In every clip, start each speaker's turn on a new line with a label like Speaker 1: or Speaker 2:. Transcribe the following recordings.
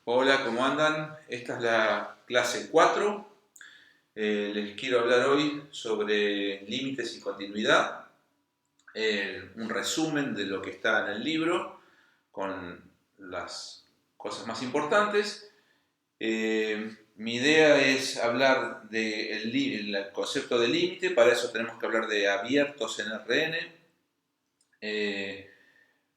Speaker 1: Hola, ¿cómo andan? Esta es la clase 4. Les quiero hablar hoy sobre límites y continuidad, un resumen de lo que está en el libro con las cosas más importantes. Mi idea es hablar del concepto de límite. Para eso tenemos que hablar de abiertos en Rn.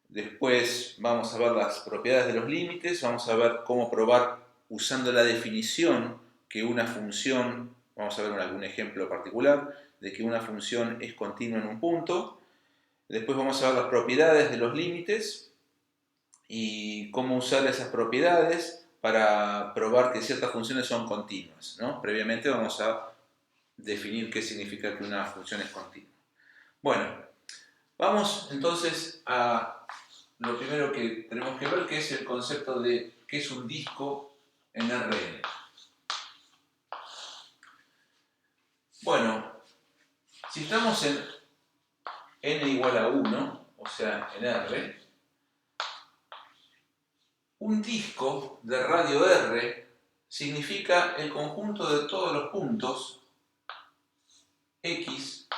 Speaker 1: Después vamos a ver las propiedades de los límites, vamos a ver cómo probar usando la definición que una función, vamos a ver algún ejemplo particular, de que una función es continua en un punto. Después vamos a ver las propiedades de los límites y cómo usar esas propiedades para probar que ciertas funciones son continuas, ¿no? Previamente vamos a definir qué significa que una función es continua. Bueno, vamos entonces a lo primero que tenemos que ver, que es el concepto de qué es un disco en Rn. Bueno, si estamos en n igual a 1, o sea, en R, un disco de radio R significa el conjunto de todos los puntos X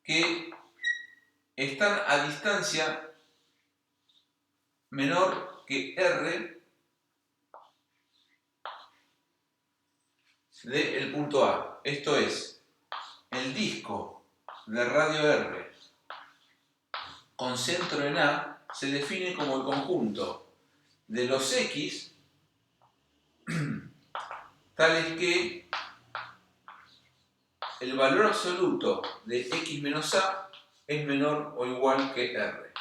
Speaker 1: que están a distancia menor que R del punto A. Esto es, el disco de radio R con centro en A se define como el conjunto de los X tales que el valor absoluto de X menos A es menor o igual que R.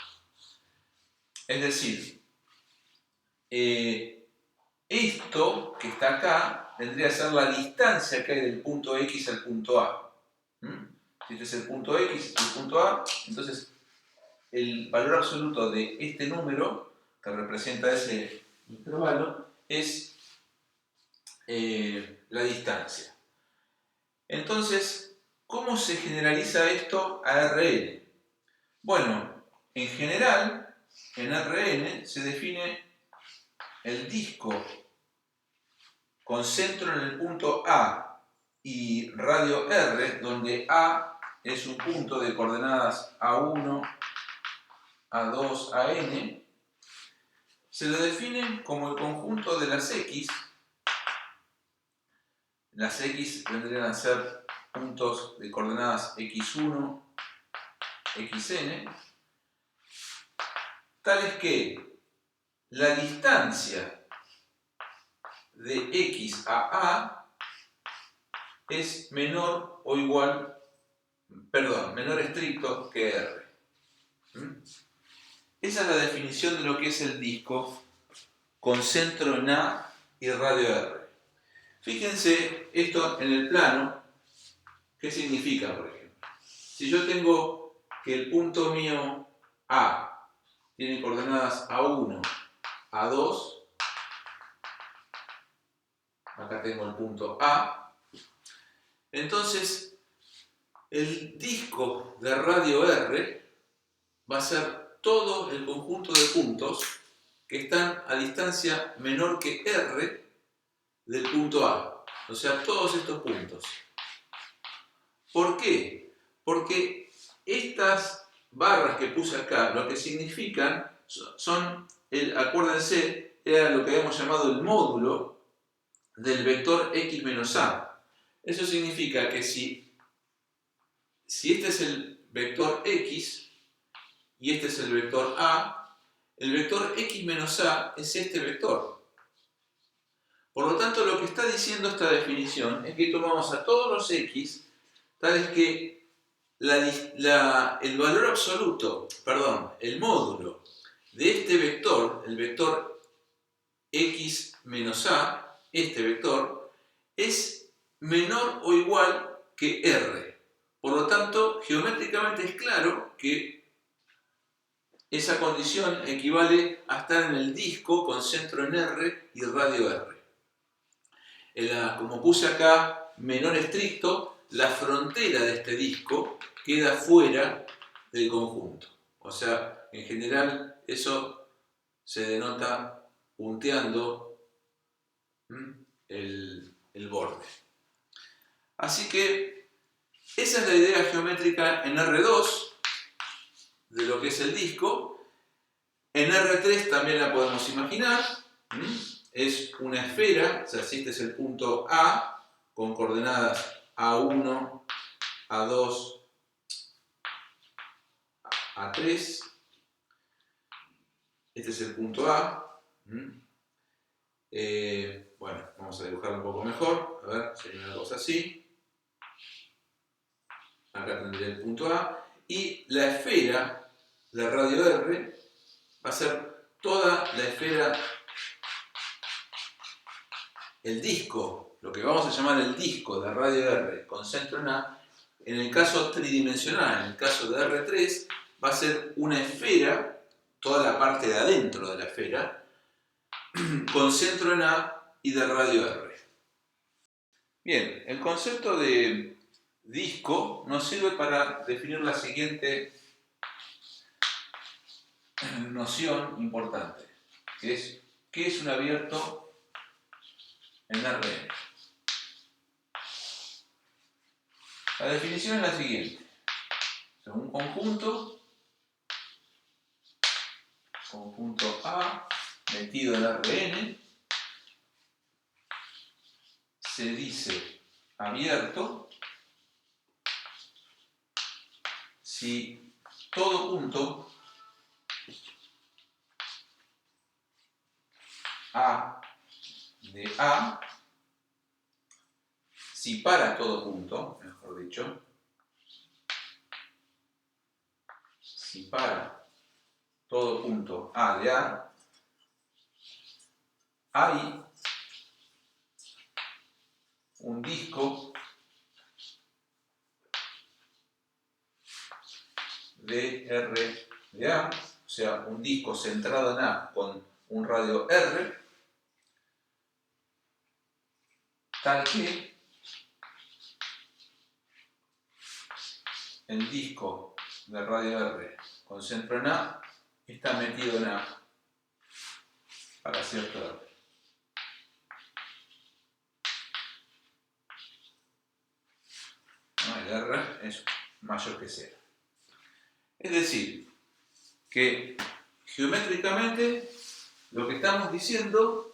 Speaker 1: Es decir, esto que está acá vendría a ser la distancia que hay del punto X al punto A. Si este es el punto X y el punto A, entonces el valor absoluto de este número, que representa ese intervalo, es la distancia. Entonces, ¿cómo se generaliza esto a Rn? Bueno, en general, en Rn se define el disco con centro en el punto A y radio R, donde A es un punto de coordenadas A1, A2, AN, se lo define como el conjunto de las X. Las X vendrían a ser puntos de coordenadas X1, Xn, tales que la distancia de X a A es menor o igual, menor estricto que R. Esa es la definición de lo que es el disco con centro en A y radio R. Fíjense esto en el plano, ¿qué significa, por ejemplo? Si yo tengo que el punto mío A tiene coordenadas A1, A2, acá tengo el punto A, entonces el disco de radio R va a ser todo el conjunto de puntos que están a distancia menor que R del punto A. O sea, todos estos puntos. ¿Por qué? Porque estas barras que puse acá, lo que significan son, acuérdense, era lo que habíamos llamado el módulo del vector x menos a. Eso significa que si este es el vector x y este es el vector a, el vector x menos a es este vector. Por lo tanto, lo que está diciendo esta definición es que tomamos a todos los x tales que el valor absoluto, el módulo de este vector, el vector x menos a, este vector, es menor o igual que r. Por lo tanto, geométricamente es claro que esa condición equivale a estar en el disco con centro en R y radio R. Como puse acá, menor estricto, la frontera de este disco queda fuera del conjunto. O sea, en general eso se denota punteando el borde. Así que esa es la idea geométrica en R2 de lo que es el disco. En R3 también la podemos imaginar. Es una esfera, o sea, si este es el punto A, con coordenadas A1, A2, A3. Este es el punto A. Bueno, vamos a dibujarlo un poco mejor. A ver, sería una cosa así. Acá tendría el punto A. Y la esfera de radio R va a ser toda la esfera, el disco, lo que vamos a llamar el disco de radio R con centro en A. En el caso tridimensional, en el caso de R3, va a ser una esfera, toda la parte de adentro de la esfera, con centro en A y de radio R. Bien, el concepto de disco nos sirve para definir la siguiente noción importante, que es ¿qué es un abierto en Rn? La definición es la siguiente: un conjunto A metido en Rn se dice abierto si todo punto A de A, si para todo punto, mejor dicho, si para todo punto A de A, hay un disco de R de A, o sea, un disco centrado en A con un radio R, tal que el disco de radio R con centro en A está metido en A para cierto R. El R es mayor que 0. Es decir, que geométricamente lo que estamos diciendo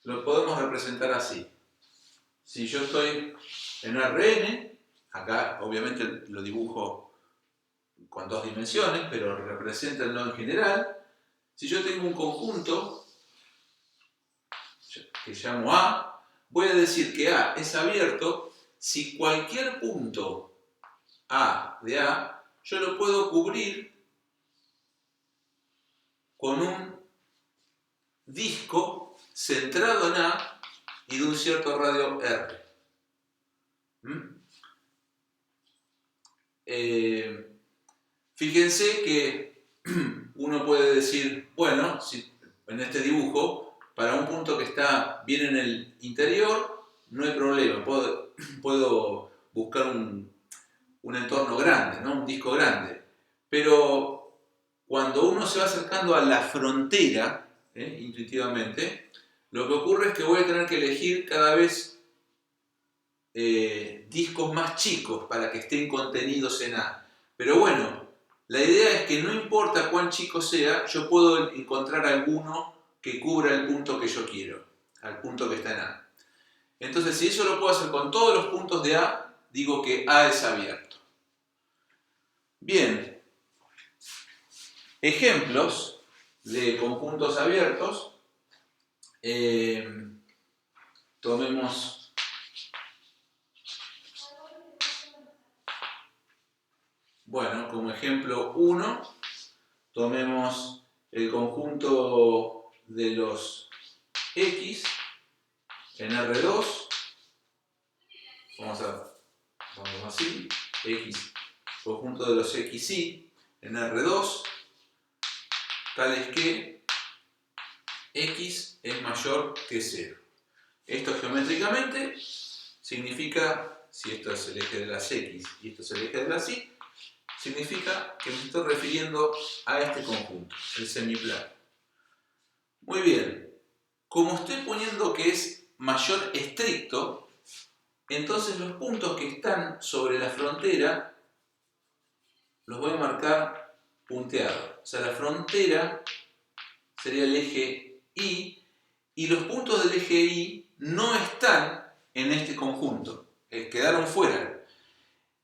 Speaker 1: lo podemos representar así. Si yo estoy en Rn, acá obviamente lo dibujo con 2 dimensiones, pero represéntenlo en general. Si yo tengo un conjunto que llamo A, voy a decir que A es abierto si cualquier punto A de A yo lo puedo cubrir con un disco centrado en A y de un cierto radio R. Fíjense que uno puede decir, bueno, si en este dibujo, para un punto que está bien en el interior, no hay problema, puedo buscar un entorno grande, ¿no? Un disco grande. Pero cuando uno se va acercando a la frontera, intuitivamente, lo que ocurre es que voy a tener que elegir cada vez discos más chicos para que estén contenidos en A. Pero bueno, la idea es que no importa cuán chico sea, yo puedo encontrar alguno que cubra el punto que yo quiero, al punto que está en A. Entonces, si eso lo puedo hacer con todos los puntos de A, digo que A es abierto. Bien, ejemplos de conjuntos abiertos. Tomemos bueno, como ejemplo 1, tomemos el conjunto de los X en R2. Vamos así, X, conjunto de los XY en R2, tales que X es mayor que 0. Esto geométricamente significa, si esto es el eje de las X y esto es el eje de las Y, significa que me estoy refiriendo a este conjunto, el semiplano. Muy bien. Como estoy poniendo que es mayor estricto, entonces los puntos que están sobre la frontera los voy a marcar punteados. O sea, la frontera sería el eje y los puntos del eje Y no están en este conjunto, quedaron fuera.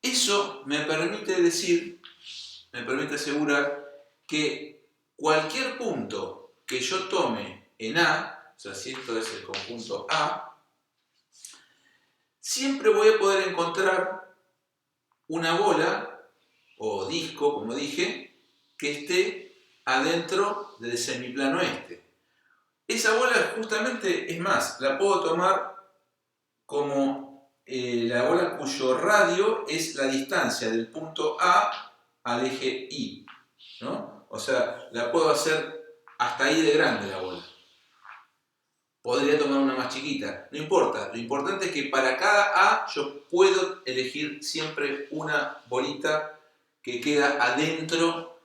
Speaker 1: Eso me permite decir, me permite asegurar que cualquier punto que yo tome en A, o sea, si esto es el conjunto A, siempre voy a poder encontrar una bola o disco, como dije, que esté adentro del semiplano este. Esa bola justamente, es más, la puedo tomar como la bola cuyo radio es la distancia del punto A al eje Y, ¿no? O sea, la puedo hacer hasta ahí de grande la bola. Podría tomar una más chiquita, no importa. Lo importante es que para cada A yo puedo elegir siempre una bolita que queda adentro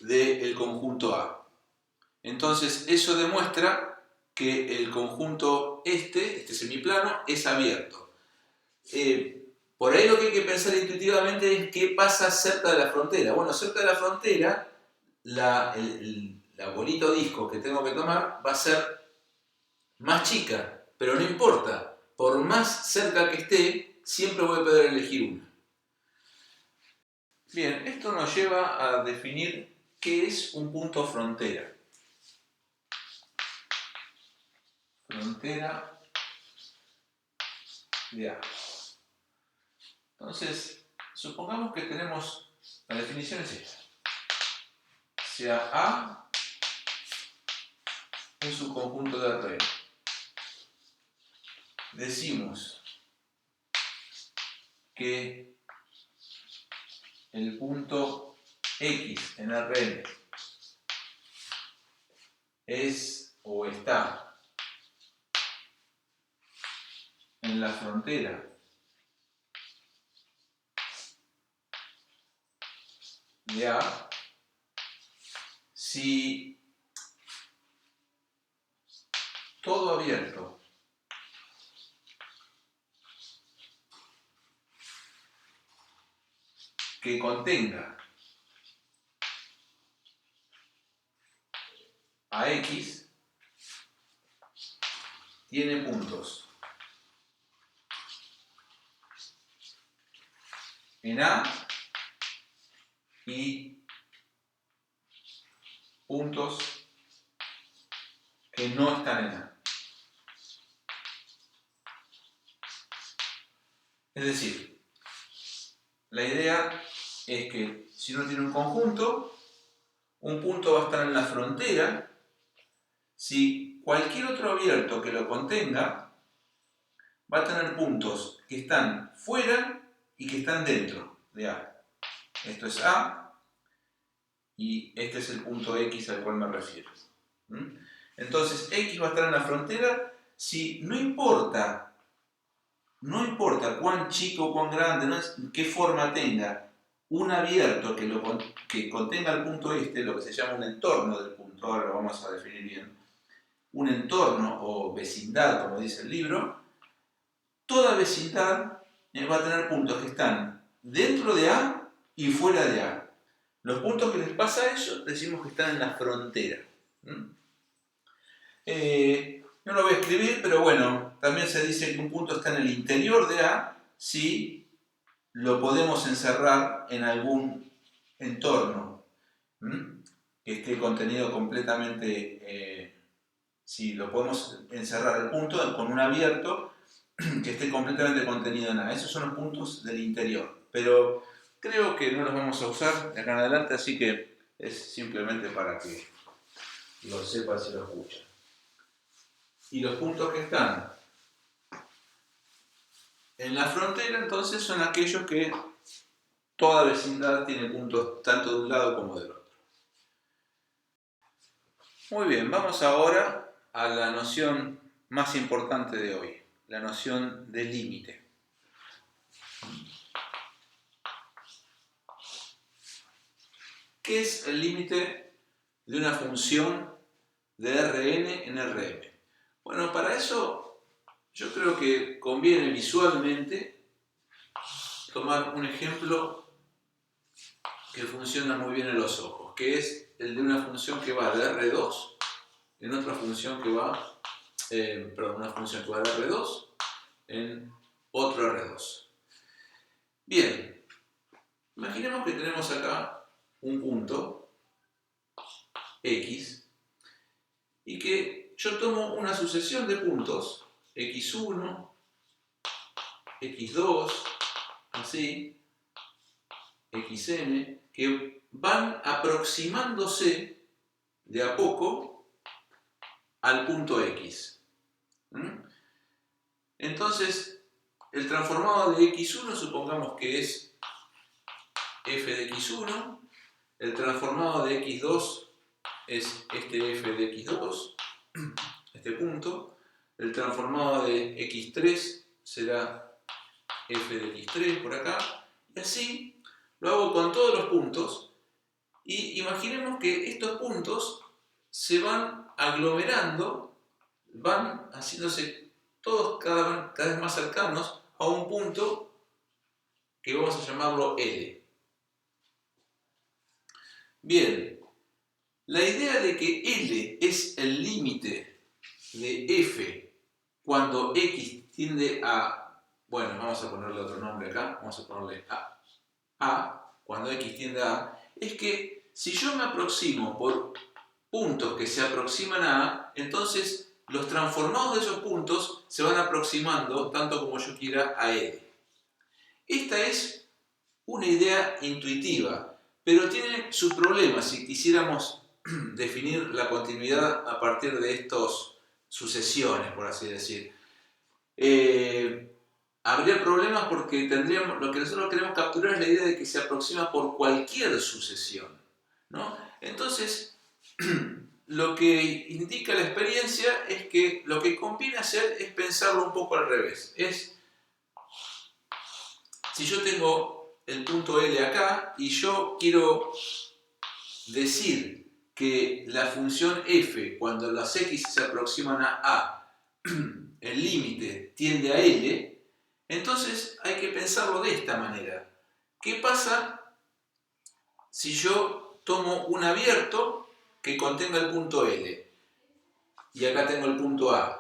Speaker 1: del conjunto A. Entonces eso demuestra que el conjunto este semiplano, es abierto. Por ahí lo que hay que pensar intuitivamente es qué pasa cerca de la frontera. Bueno, cerca de la frontera, la bolita o disco que tengo que tomar va a ser más chica, pero no importa. Por más cerca que esté, siempre voy a poder elegir una. Bien, esto nos lleva a definir qué es un punto frontera. Frontera de A. Entonces, supongamos que tenemos, la definición es esta. Sea A un subconjunto de Rn. Decimos que el punto X en Rn es o está en la frontera de A si todo abierto que contenga a X tiene puntos en A y puntos que no están en A. Es decir, la idea es que si uno tiene un conjunto, un punto va a estar en la frontera si cualquier otro abierto que lo contenga va a tener puntos que están fuera y que están dentro de A. Esto es A y este es el punto X al cual me refiero. Entonces X va a estar en la frontera si no importa cuán chico o cuán grande, qué forma tenga, un abierto que contenga el punto este, lo que se llama un entorno del punto, ahora lo vamos a definir bien, un entorno o vecindad, como dice el libro, toda vecindad va a tener puntos que están dentro de A y fuera de A. Los puntos que les pasa a ellos decimos que están en la frontera. No lo voy a escribir, pero bueno, también se dice que un punto está en el interior de A si lo podemos encerrar en algún entorno que esté contenido completamente, si lo podemos encerrar el punto con un abierto que esté completamente contenido en A. Esos son los puntos del interior, pero creo que no los vamos a usar de acá en adelante, así que es simplemente para que lo sepas y lo escuchas. Y los puntos que están en la frontera, entonces, son aquellos que toda vecindad tiene puntos tanto de un lado como del otro. Muy bien, vamos ahora a la noción más importante de hoy, la noción de límite. ¿Qué es el límite de una función de Rn en Rm. Bueno, para eso yo creo que conviene visualmente tomar un ejemplo que funciona muy bien en los ojos, que es el de una función que va de R2 en otra función que va, una función que va de R2 en otro R2. Bien, imaginemos que tenemos acá un punto X y que yo tomo una sucesión de puntos X1, X2, así, Xn, que van aproximándose de a poco al punto X. Entonces, el transformado de X1 supongamos que es f de X1, el transformado de X2 es este f de X2, este punto, el transformado de X3 será f de X3 por acá, y así lo hago con todos los puntos, y imaginemos que estos puntos se van aglomerando, van haciéndose todos cada vez más cercanos a un punto que vamos a llamarlo L. Bien, la idea de que L es el límite de f cuando x tiende a, bueno, vamos a ponerle otro nombre acá, vamos a ponerle a, cuando x tiende a A, es que si yo me aproximo por puntos que se aproximan a A, entonces los transformados de esos puntos se van aproximando tanto como yo quiera a L. Esta es una idea intuitiva, pero tiene sus problemas si quisiéramos definir la continuidad a partir de estas sucesiones, por así decir. Habría problemas porque tendríamos, lo que nosotros queremos capturar es la idea de que se aproxima por cualquier sucesión, ¿no? Entonces, lo que indica la experiencia es que lo que conviene hacer es pensarlo un poco al revés. Si yo tengo el punto L acá y yo quiero decir que la función f, cuando las x se aproximan a A, el límite tiende a L, entonces hay que pensarlo de esta manera. ¿Qué pasa si yo tomo un abierto que contenga el punto L y acá tengo el punto A?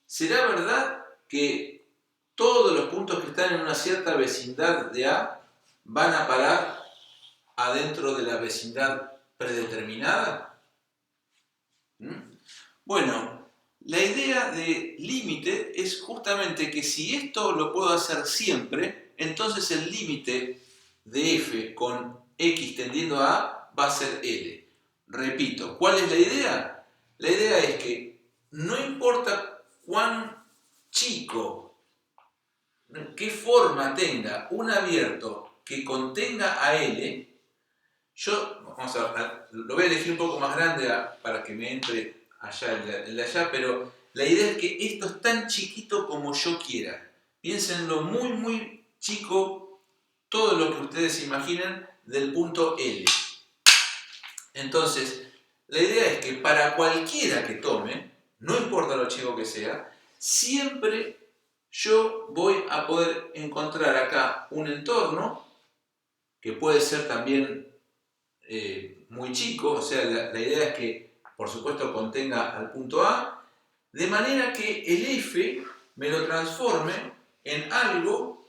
Speaker 1: ¿Será verdad que todos los puntos que están en una cierta vecindad de A van a parar adentro de la vecindad predeterminada? Bueno, la idea de límite es justamente que si esto lo puedo hacer siempre, entonces el límite de f con x tendiendo a A va a ser L. Repito, ¿cuál es la idea? La idea es que no importa cuán chico, qué forma tenga un abierto que contenga a L, lo voy a elegir un poco más grande para que me entre allá el de allá, pero la idea es que esto es tan chiquito como yo quiera. Piénsenlo muy, muy chico, todo lo que ustedes imaginen del punto L. Entonces, la idea es que para cualquiera que tome, no importa lo chico que sea, siempre yo voy a poder encontrar acá un entorno que puede ser también muy chico, o sea, la idea es que por supuesto contenga al punto A, de manera que el f me lo transforme en algo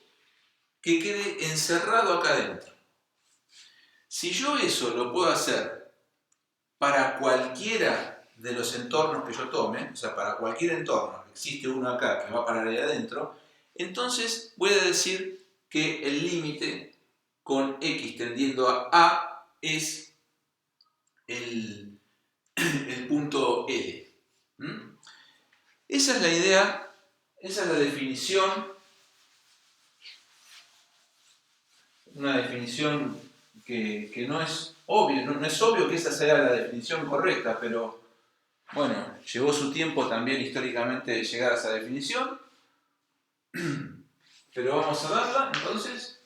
Speaker 1: que quede encerrado acá adentro. Si yo eso lo puedo hacer para cualquiera de los entornos que yo tome, o sea, para cualquier entorno, existe uno acá que va a parar ahí adentro, entonces voy a decir que el límite con x tendiendo a A es el punto L. Esa es la idea, esa es la definición, una definición que no es obvio, no es obvio que esa sea la definición correcta, pero bueno, llevó su tiempo también históricamente llegar a esa definición, pero vamos a darla, entonces,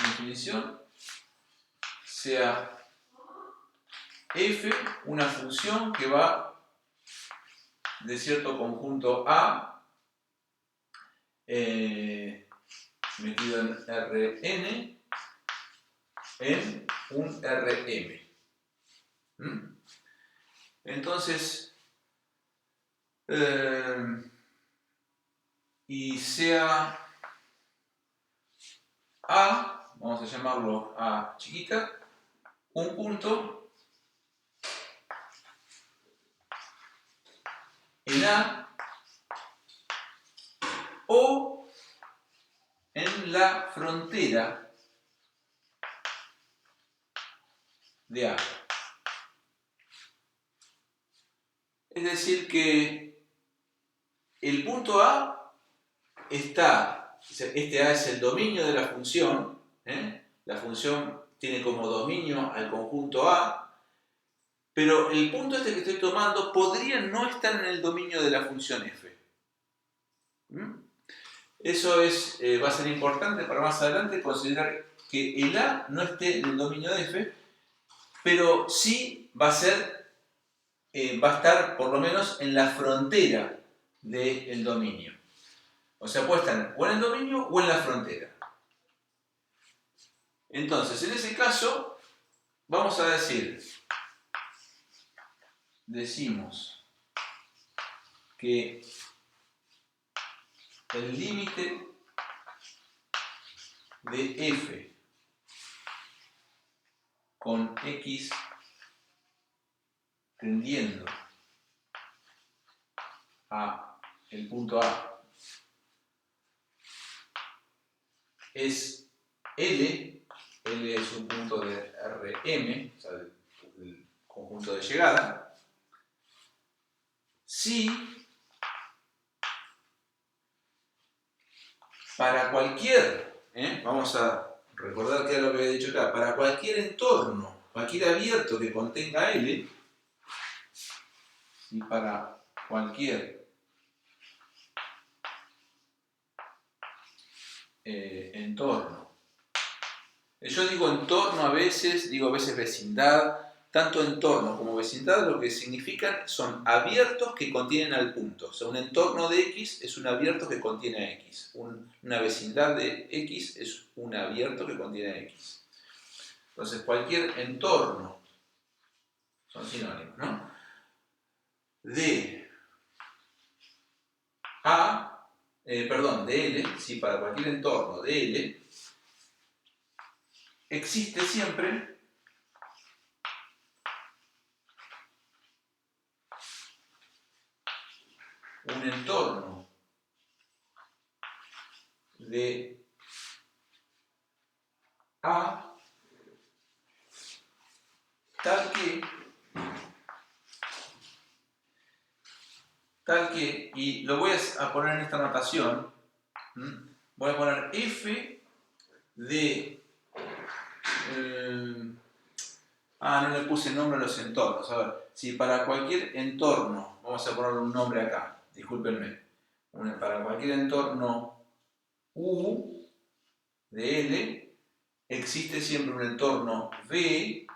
Speaker 1: la definición sea f una función que va de cierto conjunto A metido en Rn en un Rm. Entonces, y sea A, vamos a llamarlo A chiquita, un punto en A o en la frontera de A. Es decir que el punto A está, este A es el dominio de la función, la función tiene como dominio al conjunto A, pero el punto este que estoy tomando podría no estar en el dominio de la función f. Eso va a ser importante para más adelante considerar que el A no esté en el dominio de f, pero sí va a estar por lo menos en la frontera del dominio. O sea, puede estar o en el dominio o en la frontera. Entonces, en ese caso, vamos a decimos que el límite de f con x tendiendo a el punto A es L es un punto de Rm, o sea, el conjunto de llegada, si para cualquier, vamos a recordar que era lo que había dicho acá, para cualquier entorno, cualquier abierto que contenga L, y para cualquier entorno. Yo digo entorno a veces vecindad. Tanto entorno como vecindad lo que significan son abiertos que contienen al punto. O sea, un entorno de X es un abierto que contiene a X. Una vecindad de X es un abierto que contiene a X. Entonces, cualquier entorno, son sinónimos, ¿no? De L, si para cualquier entorno de L existe siempre un entorno de A tal que, y lo voy a poner en esta notación, voy a poner f de, no le puse nombre a los entornos, a ver, si para cualquier entorno, vamos a ponerle un nombre acá, discúlpenme, para cualquier entorno U de L, existe siempre un entorno V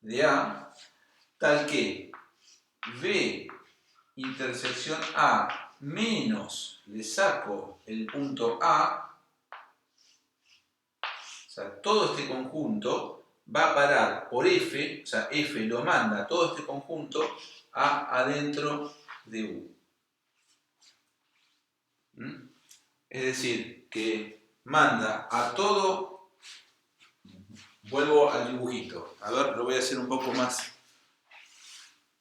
Speaker 1: de A, tal que V intersección A menos le saco el punto A, o sea, todo este conjunto va a parar por F, o sea, F lo manda todo este conjunto a adentro de U. Es decir, que manda a todo, vuelvo al dibujito, a ver, lo voy a hacer un poco más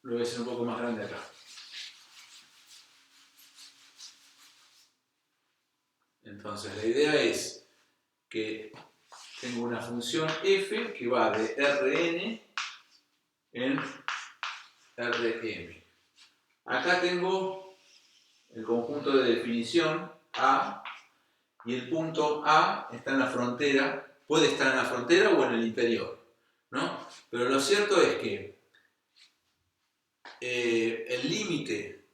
Speaker 1: grande acá. Entonces la idea es que tengo una función f que va de Rn en Rm. Acá tengo el conjunto de definición A y el punto A está en la frontera, puede estar en la frontera o en el interior, ¿no? Pero lo cierto es que el límite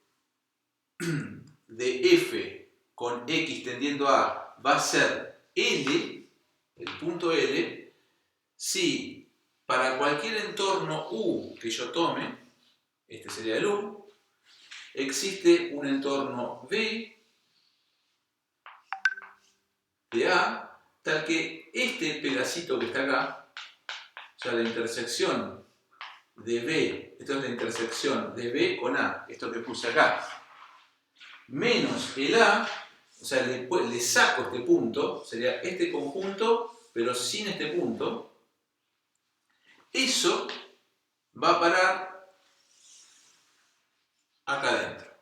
Speaker 1: de f con x tendiendo a va a ser L, el punto L, si para cualquier entorno U que yo tome, este sería el U, existe un entorno V de A, tal que este pedacito que está acá, o sea, la intersección de B, esto es la intersección de B con A, esto que puse acá, menos el A, o sea, le saco este punto, sería este conjunto, pero sin este punto, eso va a parar acá adentro.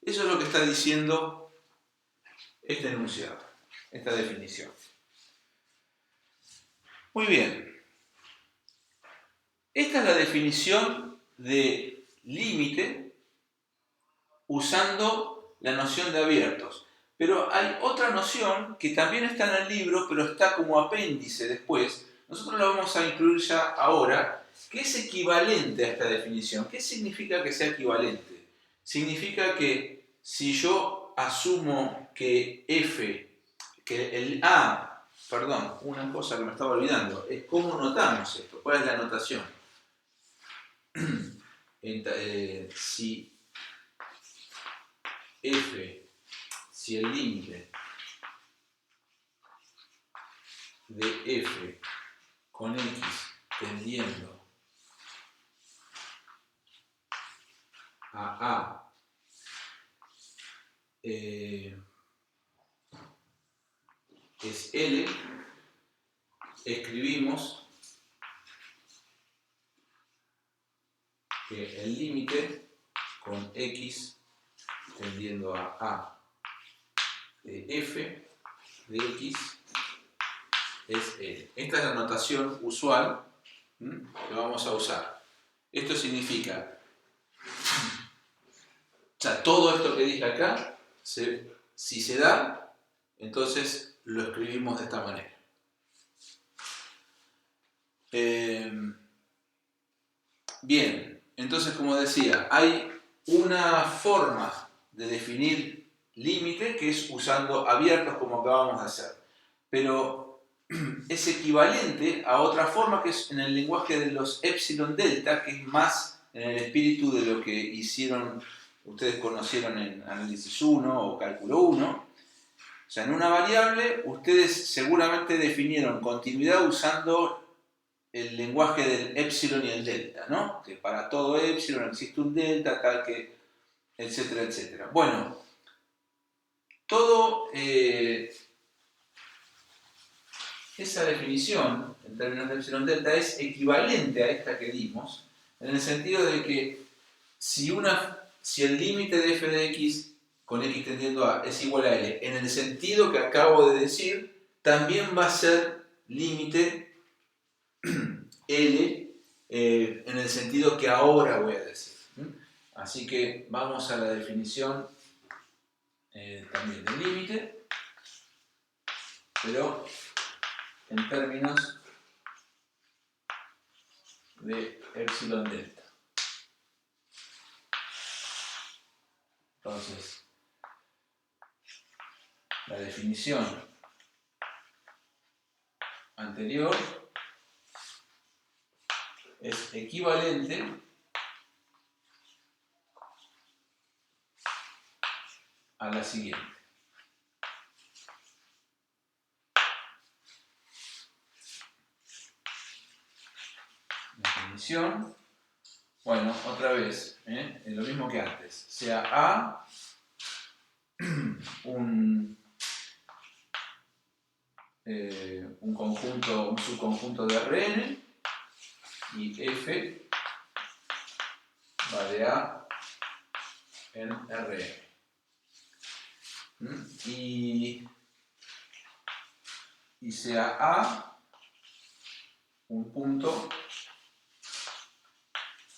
Speaker 1: Eso es lo que está diciendo este enunciado, esta definición. Muy bien. Esta es la definición de límite usando la noción de abiertos. Pero hay otra noción que también está en el libro, pero está como apéndice después. Nosotros la vamos a incluir ya ahora, que es equivalente a esta definición. ¿Qué significa que sea equivalente? Significa que si yo asumo que perdón, una cosa que me estaba olvidando, es cómo notamos esto, cuál es la notación. Si el límite de f con x tendiendo a A es L, escribimos que el límite con x tendiendo a A de f de x es L. Esta es la notación usual que vamos a usar. Esto significa, o sea, todo esto que dije acá, si se da, entonces lo escribimos de esta manera. Bien, entonces como decía, hay una forma de definir límite que es usando abiertos como acabamos de hacer, pero es equivalente a otra forma que es en el lenguaje de los epsilon delta, que es más en el espíritu de lo que hicieron, ustedes conocieron en análisis 1 o cálculo 1. O sea, en una variable ustedes seguramente definieron continuidad usando el lenguaje del epsilon y el delta, ¿no? Que para todo epsilon existe un delta, tal que, etcétera, etcétera. Bueno, todo esa definición en términos de epsilon delta es equivalente a esta que dimos, en el sentido de que si el límite de f de x con x tendiendo a es igual a L, en el sentido que acabo de decir, también va a ser límite L en el sentido que ahora voy a decir. Así que vamos a la definición también del límite, pero en términos de epsilon delta. Entonces, la definición anterior es equivalente a la siguiente. Definición, bueno, otra vez, es lo mismo que antes, sea A un subconjunto de Rn y F va de A en Rn. Y sea A un punto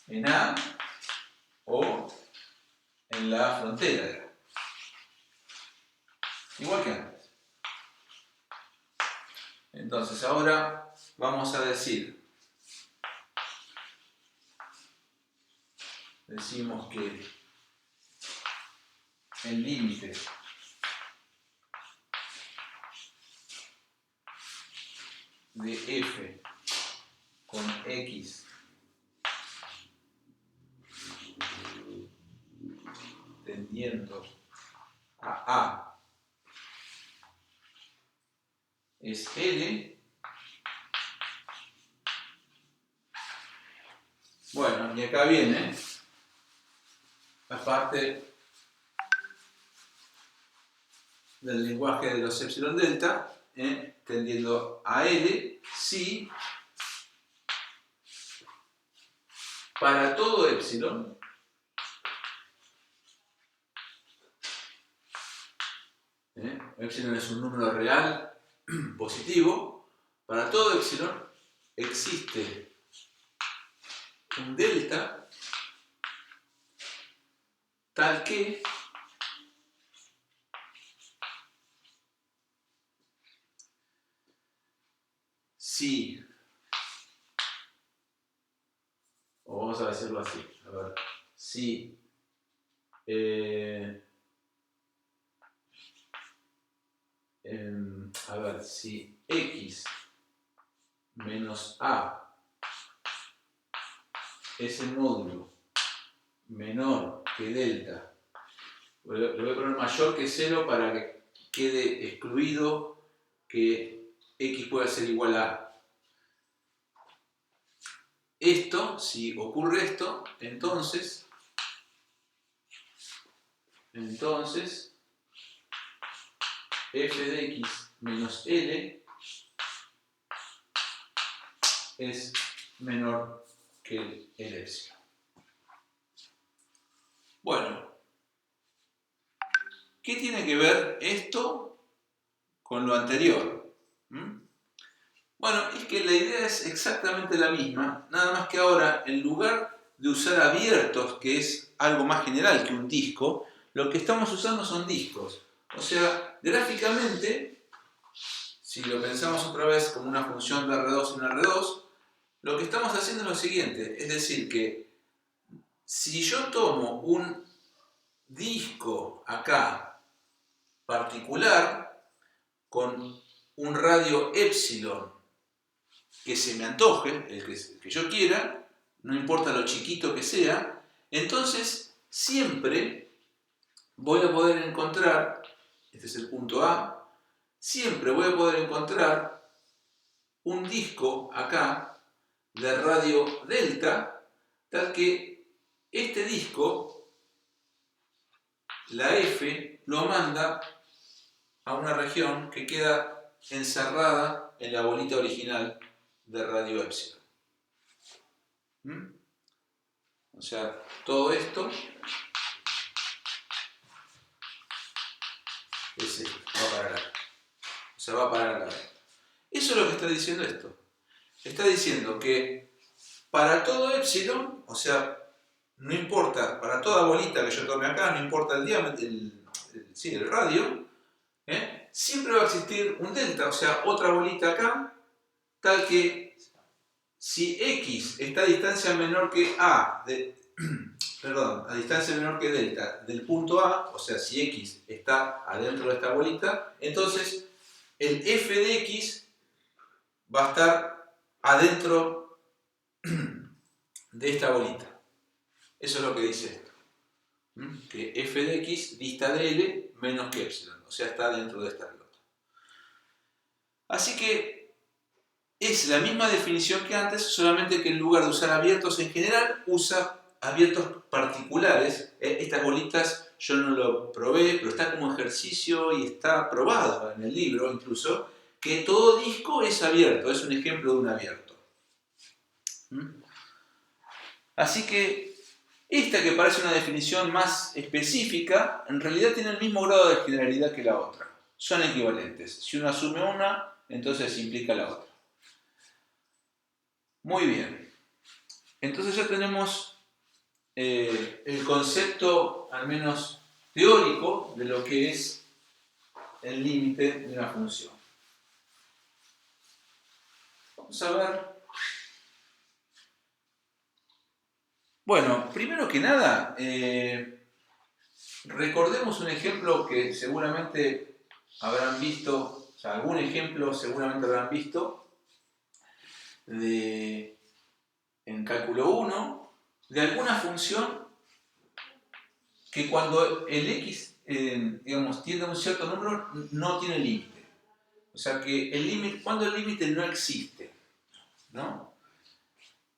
Speaker 1: en A o en la frontera. Igual que antes. Entonces ahora vamos a decimos que el límite de f con x yendo a es L. Bueno, y acá viene la parte del lenguaje de los epsilon delta, tendiendo a L, si para todo epsilon epsilon es un número real positivo, para todo epsilon existe un delta tal que si, o vamos a decirlo así, a ver, si si x menos a es el módulo menor que delta, le voy a poner mayor que 0 para que quede excluido que x pueda ser igual a a. Esto, si ocurre esto, entonces f de x menos L es menor que el epsilon. Bueno, ¿qué tiene que ver esto con lo anterior? Bueno, es que la idea es exactamente la misma, nada más que ahora, en lugar de usar abiertos, que es algo más general que un disco, lo que estamos usando son discos. O sea, gráficamente, si lo pensamos otra vez como una función de R2 en R2, lo que estamos haciendo es lo siguiente, es decir, que si yo tomo un disco acá particular con un radio epsilon que se me antoje, el que yo quiera, no importa lo chiquito que sea, entonces siempre voy a poder encontrar, este es el punto A, siempre voy a poder encontrar un disco acá de radio delta, tal que este disco, la F, lo manda a una región que queda encerrada en la bolita original de radio epsilon. O sea, todo esto es esto, va a parar acá. O sea, va a parar acá. Eso es lo que está diciendo esto. Está diciendo que para todo epsilon, o sea, no importa, para toda bolita que yo tome acá, no importa el diámetro, el radio, siempre va a existir un delta, o sea, otra bolita acá, tal que si x está a distancia menor que a, a distancia menor que delta del punto A, o sea, si x está adentro de esta bolita, entonces el f de x va a estar adentro de esta bolita. Eso es lo que dice esto. Que f de x dista de L menos que epsilon, o sea, está dentro de esta pelota. Así que es la misma definición que antes, solamente que en lugar de usar abiertos en general, usa abiertos particulares. Estas bolitas yo no lo probé, pero está como ejercicio y está probado en el libro incluso, que todo disco es abierto, es un ejemplo de un abierto. Así que esta, que parece una definición más específica, en realidad tiene el mismo grado de generalidad que la otra. Son equivalentes. Si uno asume una, entonces implica la otra. Muy bien. Entonces ya tenemos el concepto, al menos teórico, de lo que es el límite de una función. Vamos a ver. Bueno, primero que nada, recordemos un ejemplo que seguramente habrán visto, o sea, algún ejemplo seguramente habrán visto en cálculo 1 de alguna función que cuando el x, digamos, tiende a un cierto número, no tiene límite. O sea que el límite, cuando el límite no existe, ¿no?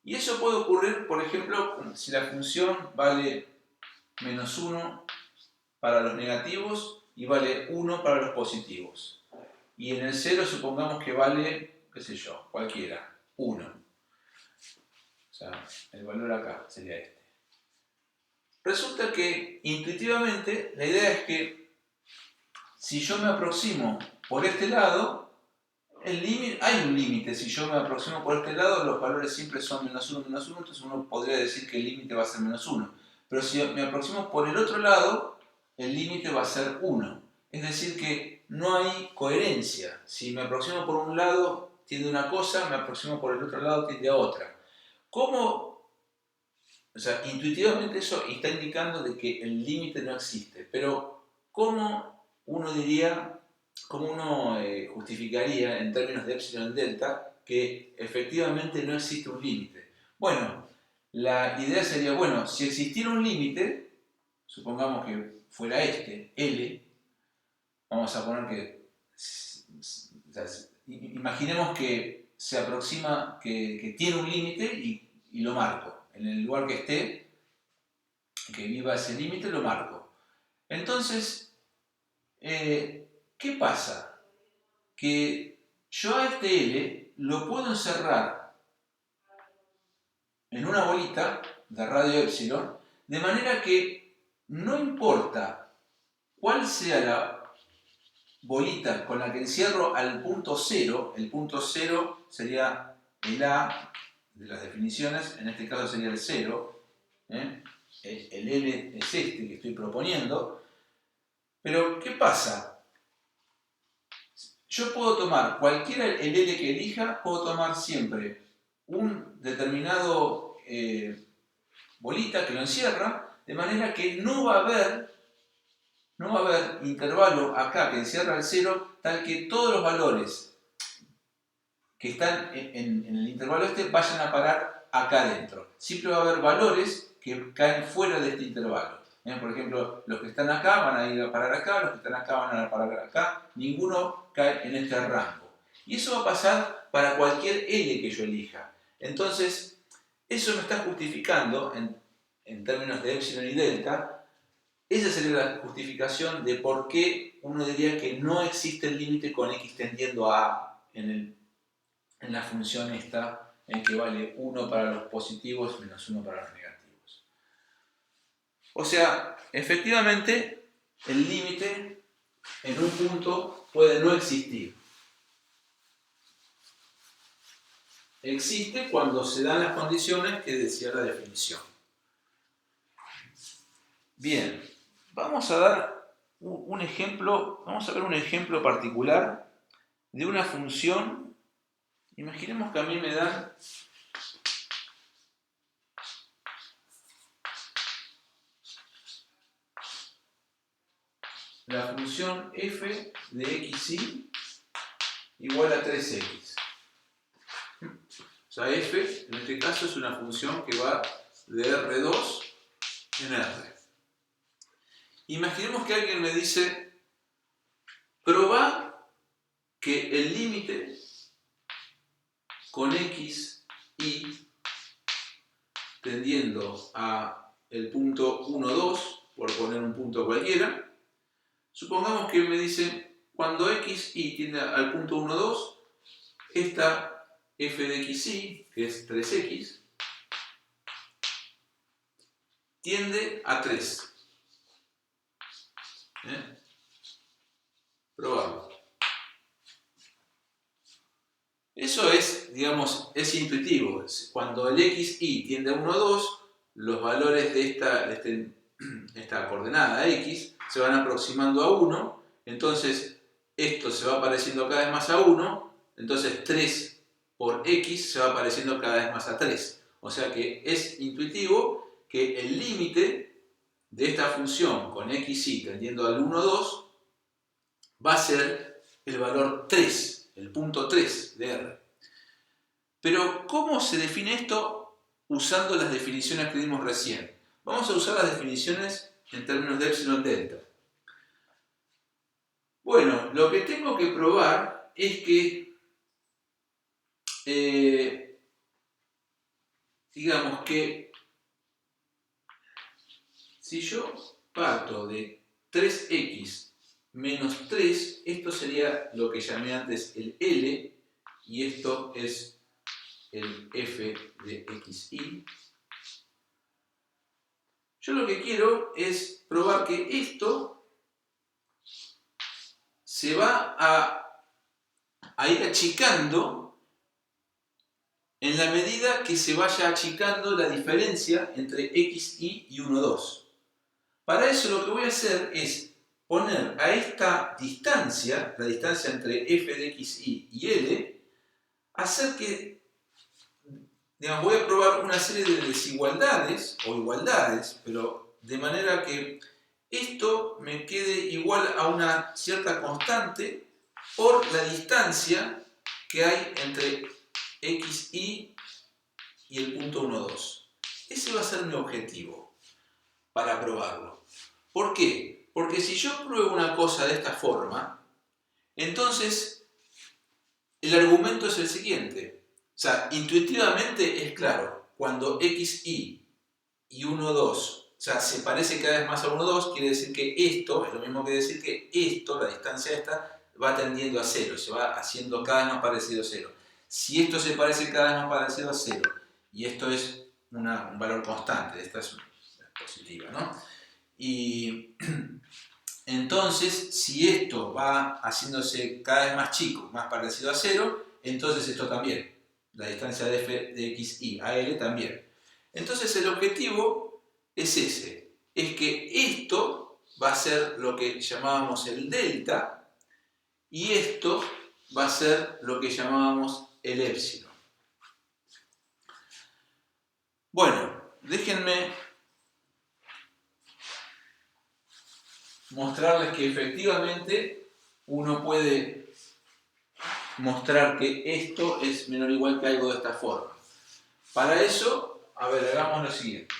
Speaker 1: Y eso puede ocurrir, por ejemplo, si la función vale menos 1 para los negativos y vale 1 para los positivos. Y en el 0 supongamos que vale, qué sé yo, cualquiera, 1. O sea, el valor acá sería este. Resulta que intuitivamente la idea es que si yo me aproximo por este lado, hay un límite. Si yo me aproximo por este lado, los valores siempre son menos 1, entonces uno podría decir que el límite va a ser menos 1. Pero si me aproximo por el otro lado, el límite va a ser 1. Es decir que no hay coherencia. Si me aproximo por un lado, tiende a una cosa, me aproximo por el otro lado, tiende a otra. ¿Cómo? O sea, intuitivamente eso está indicando de que el límite no existe. Pero ¿cómo uno diría, cómo uno justificaría en términos de epsilon y delta que efectivamente no existe un límite? Bueno, la idea sería, bueno, si existiera un límite, supongamos que fuera este, L, vamos a poner que, o sea, imaginemos que se aproxima, que tiene un límite y lo marco. En el lugar que esté, que viva ese límite, lo marco. Entonces, ¿qué pasa? Que yo a este L lo puedo encerrar en una bolita de radio epsilon, de manera que no importa cuál sea la bolita con la que encierro al punto 0, el punto 0 sería el A de las definiciones, en este caso sería el 0, el L es este que estoy proponiendo, pero ¿qué pasa? Yo puedo tomar cualquiera el L que elija, puedo tomar siempre un determinado bolita que lo encierra, de manera que no va a haber intervalo acá que encierra el 0, tal que todos los valores que están en el intervalo este vayan a parar acá adentro. Siempre va a haber valores que caen fuera de este intervalo. Por ejemplo, los que están acá van a ir a parar acá, los que están acá van a parar acá, ninguno cae en este rango. Y eso va a pasar para cualquier L que yo elija. Entonces, eso me está justificando, en términos de epsilon y delta, esa sería la justificación de por qué uno diría que no existe el límite con x tendiendo a A en la función esta, en que vale 1 para los positivos menos 1 para los negativos. O sea, efectivamente, el límite en un punto puede no existir. Existe cuando se dan las condiciones que decía la definición. Bien, vamos a dar un ejemplo, vamos a ver un ejemplo particular de una función. Imaginemos que a mí me dan la función f de xy igual a 3x. O sea, f en este caso es una función que va de R2 en R. Imaginemos que alguien me dice, probá que el límite con x y tendiendo a el punto 1, 2, por poner un punto cualquiera, supongamos que me dice, cuando x y tiende al punto 1, 2, esta f de xy, que es 3x, tiende a 3. Probarlo. Eso es, digamos, es intuitivo. Cuando el xy tiende a 1, 2, los valores de esta coordenada x se van aproximando a 1, entonces esto se va pareciendo cada vez más a 1, entonces 3 por x se va pareciendo cada vez más a 3. O sea que es intuitivo que el límite de esta función con xy tendiendo al 1, 2 va a ser el valor 3, el punto 3 de R. Pero ¿cómo se define esto usando las definiciones que dimos recién? Vamos a usar las definiciones en términos de epsilon delta. Bueno, lo que tengo que probar es que, digamos que si yo parto de 3x menos 3, esto sería lo que llamé antes el L, y esto es el f de xy. Yo lo que quiero es probar que esto se va a ir achicando en la medida que se vaya achicando la diferencia entre xy y 1, 2. Para eso lo que voy a hacer es poner a esta distancia, la distancia entre f de xy y L, hacer que, digamos, voy a probar una serie de desigualdades o igualdades, pero de manera que esto me quede igual a una cierta constante por la distancia que hay entre xy y el punto 1, 2. Ese va a ser mi objetivo para probarlo. ¿Por qué? Porque si yo pruebo una cosa de esta forma, entonces el argumento es el siguiente. O sea, intuitivamente es claro, cuando xy y 1, 2, o sea, se parece cada vez más a 1, 2, quiere decir que esto es lo mismo que decir que esto, la distancia esta, va tendiendo a 0, se va haciendo cada vez más parecido a 0. Si esto se parece cada vez más parecido a 0, y esto es un valor constante, esta es positiva, ¿no? Y entonces, si esto va haciéndose cada vez más chico, más parecido a 0, entonces esto también. La distancia de f de xy a L también. Entonces el objetivo es ese. Es que esto va a ser lo que llamábamos el delta y esto va a ser lo que llamábamos el épsilon. Bueno, déjenme mostrarles que efectivamente uno puede mostrar que esto es menor o igual que algo de esta forma. Para eso, a ver, hagamos lo siguiente.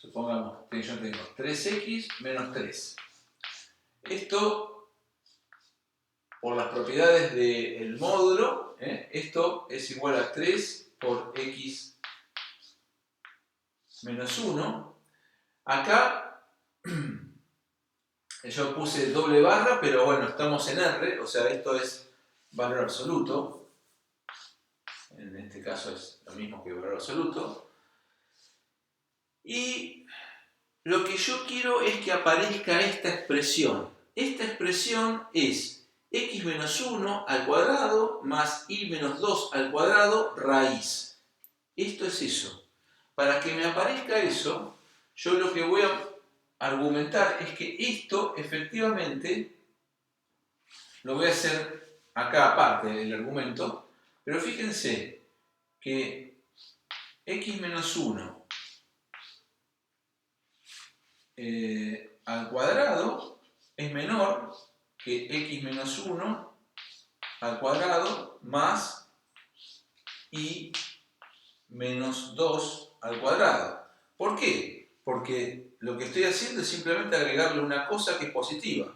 Speaker 1: Supongamos que yo tengo 3x menos 3. Esto, por las propiedades del módulo, esto es igual a 3 por x menos 1. Acá yo puse doble barra, pero bueno, estamos en R, o sea, esto es valor absoluto. En este caso es lo mismo que valor absoluto. Y lo que yo quiero es que aparezca esta expresión. Esta expresión es x menos 1 al cuadrado más y menos 2 al cuadrado raíz. Esto es eso. Para que me aparezca eso, yo lo que voy a argumentar es que esto efectivamente lo voy a hacer acá aparte del argumento, pero fíjense que x menos 1 al cuadrado es menor que x menos 1 al cuadrado más y menos 2 al cuadrado. ¿Por qué? Porque lo que estoy haciendo es simplemente agregarle una cosa que es positiva.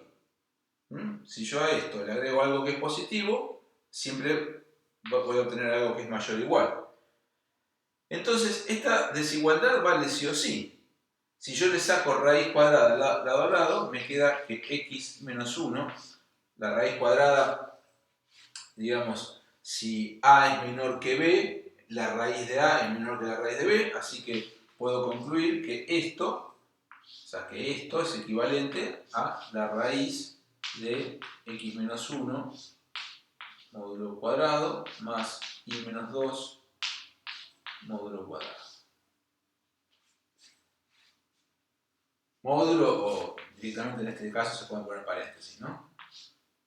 Speaker 1: Si yo a esto le agrego algo que es positivo, siempre voy a obtener algo que es mayor o igual. Entonces, esta desigualdad vale sí o sí. Si yo le saco raíz cuadrada lado a lado, me queda que x menos 1, la raíz cuadrada, digamos, si a es menor que b, la raíz de a es menor que la raíz de b, así que puedo concluir que esto, o sea, que esto es equivalente a la raíz de x menos 1 módulo cuadrado más y menos 2 módulo cuadrado. Módulo, o directamente en este caso se pueden poner paréntesis, ¿no?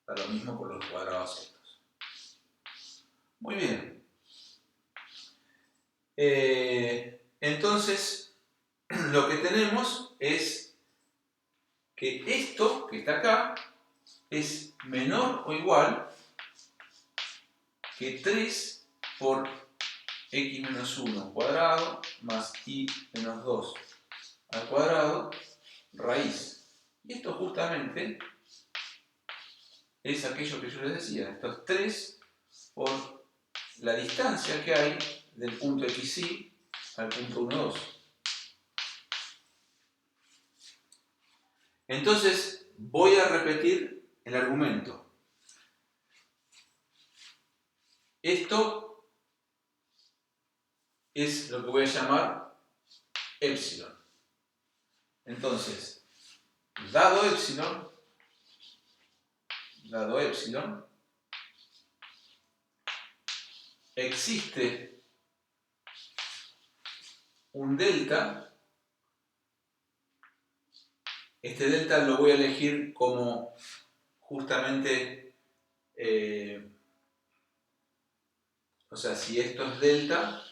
Speaker 1: Da lo mismo por los cuadrados estos. Muy bien. Entonces, lo que tenemos es que esto que está acá es menor o igual que 3 por x menos 1 cuadrado más y menos 2 al cuadrado raíz. Y esto justamente es aquello que yo les decía, estos 3 por la distancia que hay del punto xy al punto 1, 2. Entonces voy a repetir el argumento. Esto es lo que voy a llamar epsilon. Entonces, dado epsilon, existe un delta. Este delta lo voy a elegir como justamente, o sea, si esto es delta,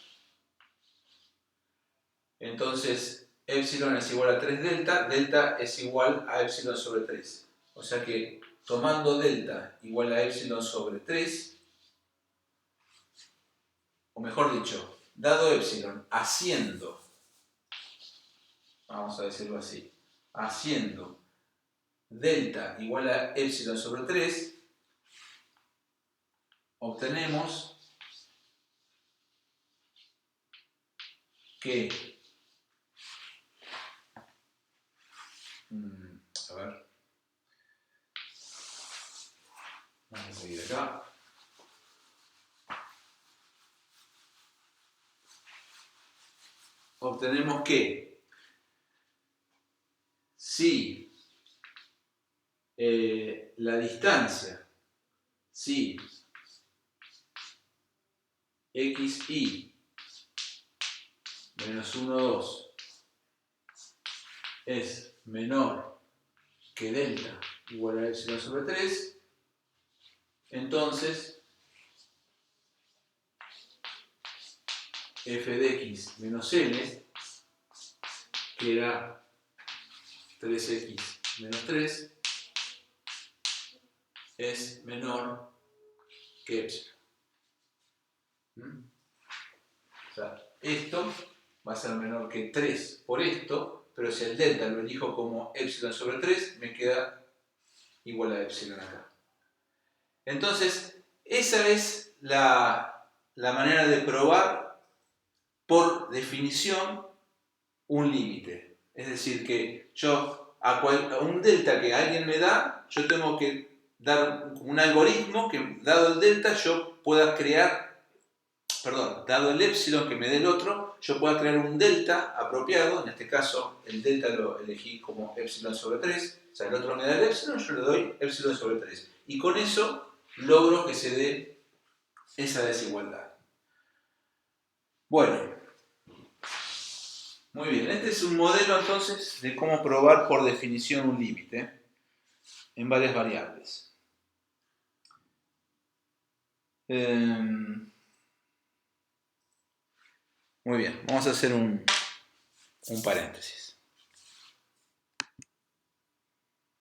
Speaker 1: entonces epsilon es igual a 3 delta, delta es igual a epsilon sobre 3. O sea que tomando delta igual a epsilon sobre 3, o mejor dicho, dado epsilon haciendo, vamos a decirlo así, haciendo delta igual a epsilon sobre 3, obtenemos que, a ver, vamos a seguir acá. Obtenemos que si la distancia, si xy menos 1, 2 es menor que delta igual a epsilon sobre 3, entonces f de x menos l, que era 3x menos 3, es menor que epsilon. O sea, esto va a ser menor que 3 por esto, pero si el delta lo elijo como epsilon sobre 3, me queda igual a epsilon acá. Entonces, esa es la manera de probar por definición un límite. Es decir, que yo a un delta que alguien me da, yo tengo que dar un algoritmo que, dado el delta, yo pueda crear, dado el epsilon que me dé el otro, yo pueda crear un delta apropiado. En este caso, el delta lo elegí como epsilon sobre 3. O sea, el otro me da el epsilon, yo le doy epsilon sobre 3. Y con eso logro que se dé esa desigualdad. Bueno, muy bien. Este es un modelo entonces de cómo probar por definición un límite en varias variables. Muy bien, vamos a hacer un paréntesis.